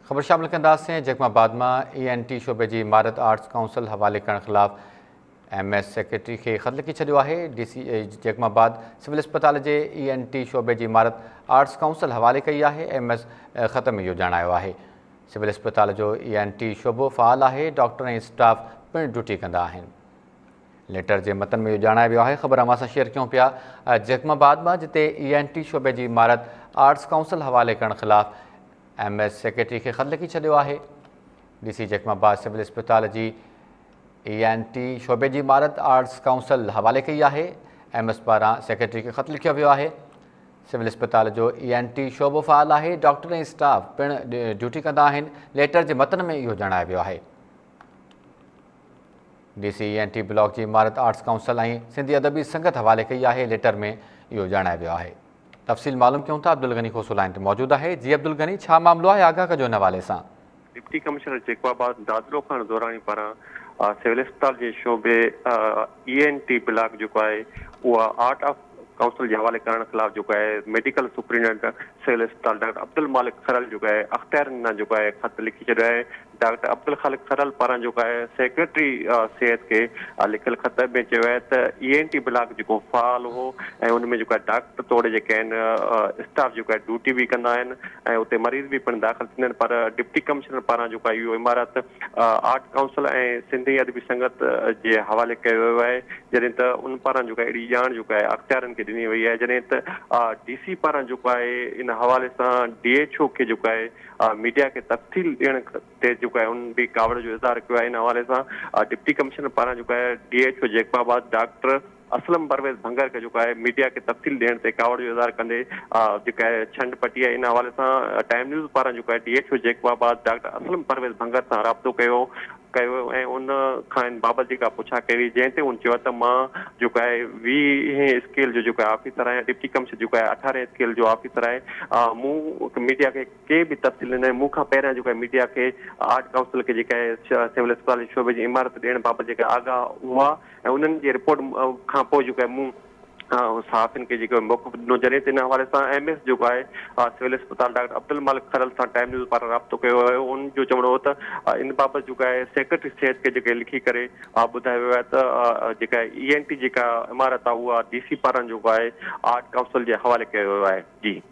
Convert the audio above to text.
ख़बर शामिल कंदासीं। जैकमाबाद में ENT शोबे की इमारत आर्ट्स काउंसिल हवाले करण ख़िलाफ़ MS सेक्रेटरी के ख़त लिखी छॾियो आहे। DC जैकमाबाद सिविल अस्पताल के ENT शोबे की इमारत आर्ट्स काउंसिल हवाले कई है। MS ख़त में इहो ॼाणायो आहे। सिविल अस्पताल जो ENT शोबो फ़ाल है। डॉक्टर ऐं स्टाफ पिण ड्यूटी कंदा आहिनि। लेटर के मतन में इहो ॼाणायो वियो आहे। ख़बर असां शेयर कयूं पिया। जैकमाबाद में जिते ENT शोबे की इमारत आर्ट्स काउंसिल हवाले करण ख़िलाफ़ MS सेक्रेटरी के ख़त लिखी छॾियो आहे। DC जैकमाबाद सिविल अस्पताल की ENT शोबे की इमारत आर्ट्स काउंसिल हवाले कई है। MS पारां सेक्रेटरी के ख़त लिखियो वियो आहे। सिविल अस्पताल जो ENT शोबो फ़ाल है। डॉक्टर ऐं स्टाफ पिण ड्यूटी कंदा आहिनि। लेटर के मतन में इहो ॼाणायो वियो आहे। DC ENT ब्लॉक की इमारत आर्ट्स काउंसिल ऐं सिंधी अदबी संगत हवाले कई है। लेटर में इहो ॼाणायो वियो आहे। तफ़सील मालूम क्यों था। अब्दुल गनी खोसो लाइन ते मौजूद है। जी अब्दुल गनी, छा मामलो है? आगाह कजो इन हवाले सां। डिप्टी कमिश्नर जैकमाबाद दादरो खान दौरानी पारां सिविल अस्पताल के शोबे ENT ब्लॉक जो है वो आर्ट ऑफ काउंसिल के हवाले करण खिलाफ जो है मेडिकल सुप्रिंटेंडेंट सिविल अस्पताल डॉक्टर अब्दुल मालिक खरल जो है अख्तियार ना जो है खत लिखी छॾियो है। डॉक्टर अब्दुल खालिक खरल पारां जो है सेक्रेटरी सेहत के लिखल खत में चयो है तो ENT ब्लॉक जो फ़ाल हो ऐं उनमें जो है डॉक्टर तोड़े जो स्टाफ जो है ड्यूटी भी कंदा आहिनि ऐं उते मरीज़ भी पिण दाख़िल थींदा आहिनि। पर डिप्टी कमिश्नर पारां जो है इहो इमारत आर्ट काउंसिल ऐं सिंधी अदबी संगत जे हवाले कयो वियो आहे। जॾहिं त उन पारां जो है अहिड़ी ॼाण जो है अख्तियारनि खे ॾिनी वई है। जॾहिं त DC पारां जो है इन हवाले सां DHO के जो है मीडिया के तफ़सील ॾियण ते जो है उन भी कावड़ जो इज़हार किया है। इन हवाले सां डिप्टी कमिश्नर पारां जो है DHO जैकमाबाद डॉक्टर असलम परवेज़ भंगर के जो है मीडिया के तफ़सील ॾियण ते कावड़ जो इज़हार कंदे जो है छंड पटी है। इन हवाले सां टाइम न्यूज़ पारां जो है DHO जैकमाबाद डॉक्टर असलम परवेज़ भंगर सां राब्तो कयो ऐं उन खां इन बाबत जेका पुछा कई जंहिं ते उन चयो त मां जो है 20 स्केल जो है ऑफिसर आहियां। डिप्टी कमिश्नर जो है 18 स्केल जो ऑफिसर आहे। मूं मीडिया के भी तफ़सील ॾिना मूं खां पहिरियां जो है मीडिया के आर्ट काउंसिल के सिविल अस्पताल शोबे की इमारत ॾियण बाबत जेका आगाह हुआ ऐं उन्हनि जी रिपोर्ट खां पोइ जो है मूं सहाफ़िन के जो मौक़िफ़ ॾिनो। जॾहिं त इन हवाले सां MS जो है सिविल अस्पताल डॉक्टर अब्दुल मालिक खरल सां टाइम न्यूज़ पारां राब्तो कयो वियो। उन जो चवणो हो त इन बाबत जो है सेक्रेटरी सेहत के जो लिखी करे ॿुधायो वियो आहे त जेका ENT जेका इमारत आहे उहा DC पारां जो है आर्ट काउंसिल के हवाले कयो वियो आहे। जी।